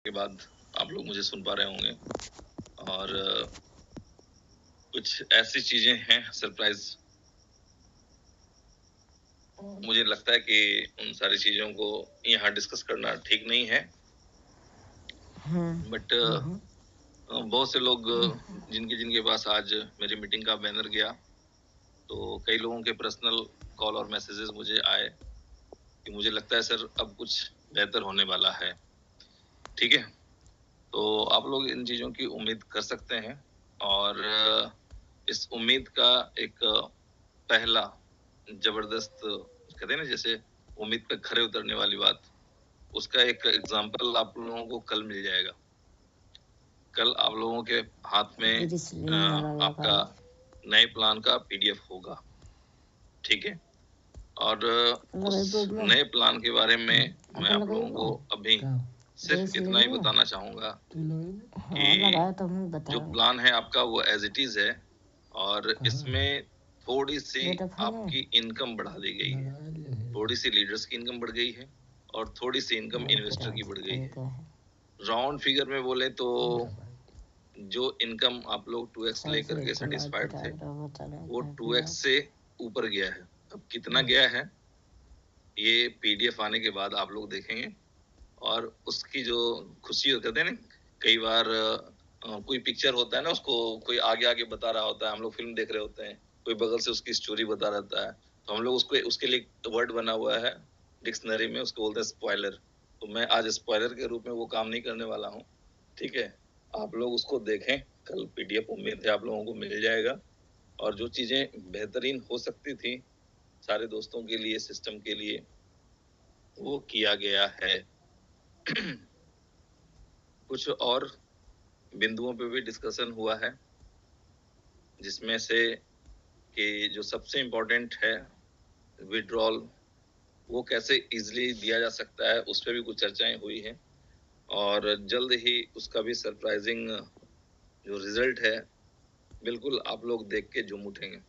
के बाद आप लोग मुझे सुन पा रहे होंगे और कुछ ऐसी चीजें हैं सरप्राइज, मुझे लगता है कि उन सारी चीजों को यहाँ डिस्कस करना ठीक नहीं है। बट बहुत से लोग जिनके जिनके पास आज मेरी मीटिंग का बैनर गया, तो कई लोगों के पर्सनल कॉल और मैसेजेस मुझे आए कि मुझे लगता है सर अब कुछ बेहतर होने वाला है। ठीक है, तो आप लोग इन चीजों की उम्मीद कर सकते हैं और इस उम्मीद का एक पहला जबरदस्त, कहते हैं ना जैसे उम्मीद पे खरे उतरने वाली बात, उसका एक एग्जांपल आप लोगों को कल मिल जाएगा। कल आप लोगों के हाथ में आपका नए प्लान का पीडीएफ होगा। ठीक है, और उस नए प्लान के बारे में मैं आप लोगों को अभी सिर्फ इतना ही बताना चाहूंगा कि जो प्लान है आपका वो एज इट इज है और इसमें थोड़ी सी आपकी इनकम बढ़ा दी गई है, थोड़ी सी लीडर्स की इनकम बढ़ गई है और थोड़ी सी इनकम इन्वेस्टर की बढ़ गई है। राउंड फिगर में बोले तो जो इनकम आप लोग 2x लेकर के सेटिस्फाइड थे वो 2x से ऊपर गया है। अब कितना गया है ये पीडीएफ आने के बाद आप लोग देखेंगे और उसकी जो खुशी हो, कहते हैं ना कई बार कोई पिक्चर होता है ना, उसको कोई आगे आगे बता रहा होता है, हम लोग फिल्म देख रहे होते हैं, कोई बगल से उसकी स्टोरी बता रहता है, तो हम लोग उसको उसके लिए वर्ड बना हुआ है डिक्शनरी में, उसको बोलते हैं स्पॉइलर। तो मैं आज स्पॉइलर के रूप में वो काम नहीं करने वाला हूँ। ठीक है, आप लोग उसको देखें, कल पीडीएफ उम्मीद है आप लोगों को मिल जाएगा और जो चीजें बेहतरीन हो सकती थी सारे दोस्तों के लिए, सिस्टम के लिए, वो किया गया है। कुछ और बिंदुओं पे भी डिस्कशन हुआ है जिसमें से कि जो सबसे इम्पोर्टेंट है विड्रॉल, वो कैसे इजीली दिया जा सकता है, उस पर भी कुछ चर्चाएं हुई हैं और जल्द ही उसका भी सरप्राइजिंग जो रिजल्ट है बिल्कुल आप लोग देख के झूम उठेंगे।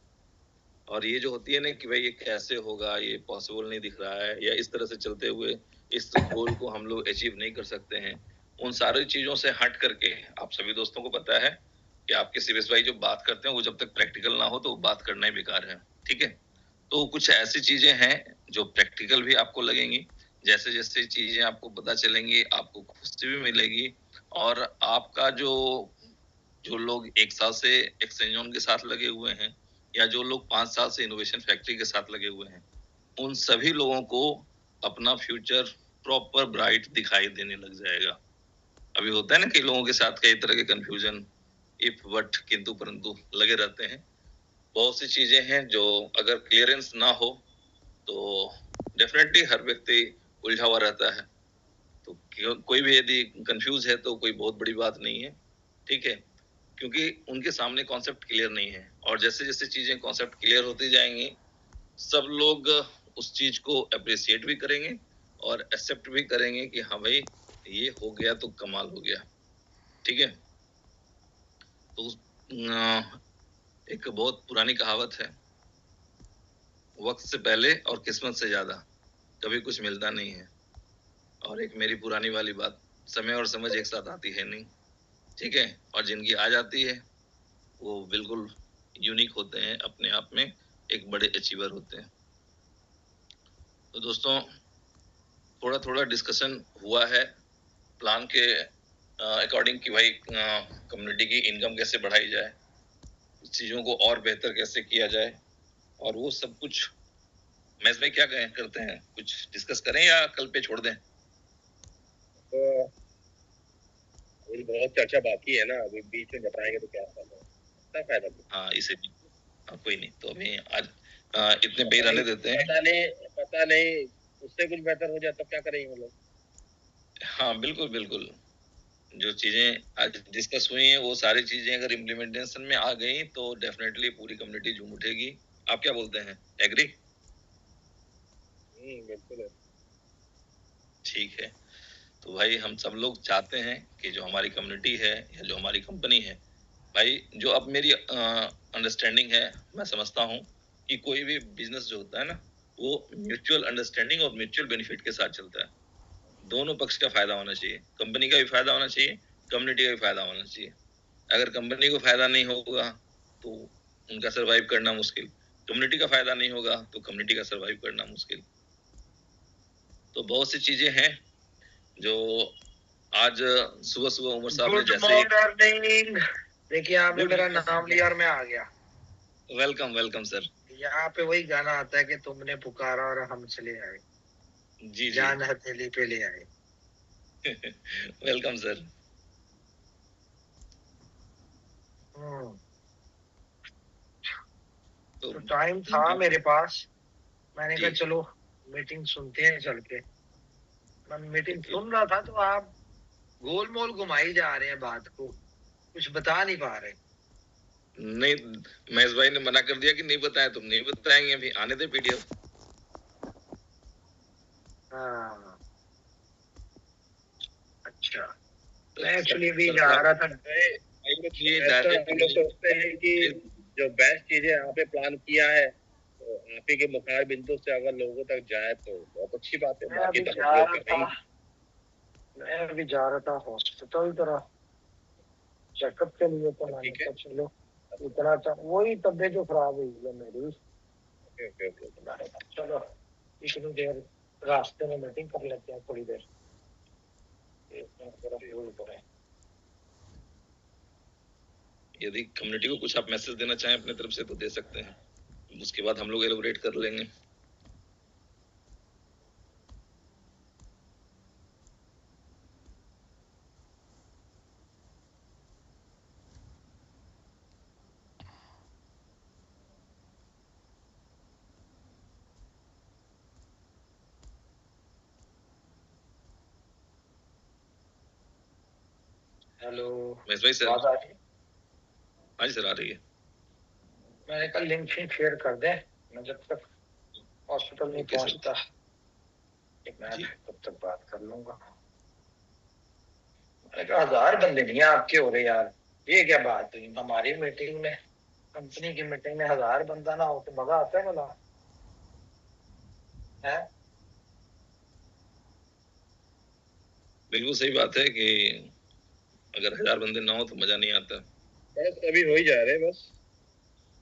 और ये जो होती है ना कि भाई ये कैसे होगा, ये पॉसिबल नहीं दिख रहा है, या इस तरह से चलते हुए इस गोल को हम लोग अचीव नहीं कर सकते हैं, उन सारी चीजों से हट करके आप सभी दोस्तों को पता है कि आपके सीबीएस भाई जो बात करते हैं वो जब तक प्रैक्टिकल ना हो तो बात करना ही बेकार है। ठीक है, तो कुछ ऐसी चीजें हैं जो प्रैक्टिकल भी आपको लगेंगी, जैसे जैसे चीजें आपको पता चलेंगी आपको खुशी भी मिलेगी और आपका जो जो लोग 1 साल से एक्सचेंज के साथ लगे हुए हैं या जो लोग 5 साल से इनोवेशन फैक्ट्री के साथ लगे हुए हैं, उन सभी लोगों को अपना फ्यूचर प्रॉपर ब्राइट दिखाई देने लग जाएगा। अभी होता है ना कई लोगों के साथ कई तरह के कंफ्यूजन, इफ बट किंतु परंतु लगे रहते हैं। बहुत सी चीजें हैं जो अगर क्लियरेंस ना हो तो डेफिनेटली हर व्यक्ति उलझा हुआ रहता है। तो कोई भी यदि कंफ्यूज है तो कोई बहुत बड़ी बात नहीं है। ठीक है, क्योंकि उनके सामने कॉन्सेप्ट क्लियर नहीं है और जैसे जैसे चीजें कॉन्सेप्ट क्लियर होती जाएंगी सब लोग उस चीज को अप्रिशिएट भी करेंगे और एक्सेप्ट भी करेंगे कि हाँ भाई ये हो गया तो कमाल हो गया। ठीक है, तो एक बहुत पुरानी कहावत है, वक्त से पहले और किस्मत से ज्यादा कभी कुछ मिलता नहीं है। और एक मेरी पुरानी वाली बात, समय और समझ एक साथ आती है नहीं। ठीक है, और जिनकी आ जाती है वो बिल्कुल यूनिक होते हैं, अपने आप में एक बड़े अचीवर होते हैं। तो दोस्तों थोड़ा थोड़ा डिस्कशन हुआ है प्लान के अकॉर्डिंग कि भाई कम्युनिटी की इनकम कैसे बढ़ाई जाए, चीजों को और बेहतर कैसे किया जाए, और वो सब कुछ मैच में क्या करते हैं, कुछ डिस्कस करें या कल पे छोड़ दें? तो अभी बहुत चर्चा बाकी है ना, अभी बीच में बताएंगे तो क्या फायदा। हाँ इसे भी कोई नहीं, तो अभी आज इतने पे रहने देते हैं। पता नहीं उससे कुछ बेहतर हो जाए तो क्या करेंगे लोग। हाँ बिल्कुल बिल्कुल, जो चीजें आज डिस्कस हुई हैं वो सारी चीजें अगर इम्प्लीमेंटेशन में आ गई तो डेफिनेटली पूरी कम्युनिटी झूम उठेगी। आप क्या बोलते हैं, एग्री? बिल्कुल। ठीक है, तो भाई हम सब लोग चाहते हैं कि जो हमारी कम्युनिटी है या जो हमारी कंपनी है, भाई जो अब मेरी अंडरस्टैंडिंग है, मैं समझता हूँ कि कोई भी बिजनेस जो होता है ना वो म्यूचुअल अंडरस्टैंडिंग और म्यूचुअल बेनिफिट के साथ चलता है। दोनों पक्ष का फायदा होना चाहिए, कंपनी का भी फायदा होना चाहिए, कम्युनिटी का भी फायदा होना चाहिए। अगर कंपनी को फायदा नहीं होगा तो उनका सरवाइव करना मुश्किल, कम्युनिटी का फायदा नहीं होगा तो कम्युनिटी का सरवाइव करना मुश्किल। तो बहुत सी चीजें हैं जो आज सुबह सुबह उमर साहब ने गुड जैसे मॉर्निंग। देखिए आपने मेरा नाम लिया और मैं आ गया। Welcome welcome sir. यहाँ पे वही गाना आता है कि तुमने पुकारा और हम चले आए, जी जी जान हथेली पे ले आए। Welcome sir. तो टाइम था मेरे पास, मैंने जी। कहा चलो मीटिंग सुनते हैं चल के। मैं मीटिंग सुन रहा था तो आप गोल मोल घुमाई जा रहे हैं बात को, कुछ बता नहीं पा रहे। नहीं, महेश भाई ने मना कर दिया कि नहीं बताया, तुम नहीं बताएंगे, अभी आने दे पीडीएफ। हाँ अच्छा, मैं एक्चुअली भी जा रहा था। ये हम लोग सोचते हैं कि जो बेस्ट चीजें यहाँ पे प्लान किया है तो आप ही के मुखार बिंदु से अगर लोगों तक जाए तो बहुत अच्छी बात है। मैं अभी जा रहा था हॉस्पिटल तरह चेकअप के लिए, तो मैंने कहा चलो इतना वही तबीयत जो खराब हुई है मेरी, चलो इतनी देर रास्ते में मीटिंग कर लेते हैं थोड़ी देर। यदि कम्युनिटी को कुछ आप मैसेज देना चाहें अपने तरफ से तो दे सकते हैं, उसके बाद हम लोग एलोबरेट कर लेंगे। हेलो महेश भाई सर। आवाज आ रही है? हाँ जी सर आ रही है। मैंने कहा लिंक शेयर कर दे, मैं जब तक हॉस्पिटल नहीं पहुंचता मैं तब तक बात कर लूंगा। मैंने कहा 1000 बंदे नहीं आपके हो रहे यार, ये क्या बात हुई? हमारी मीटिंग में, कंपनी की मीटिंग में 1000 बंदा ना हो तो मजा आता है भला है? बिल्कुल सही बात है कि अगर 1000 बंदे ना हो तो मजा नहीं आता। बस अभी हो ही जा रहे,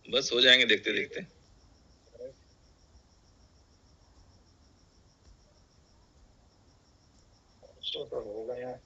बस हो जाएंगे देखते देखते। तो हो गया।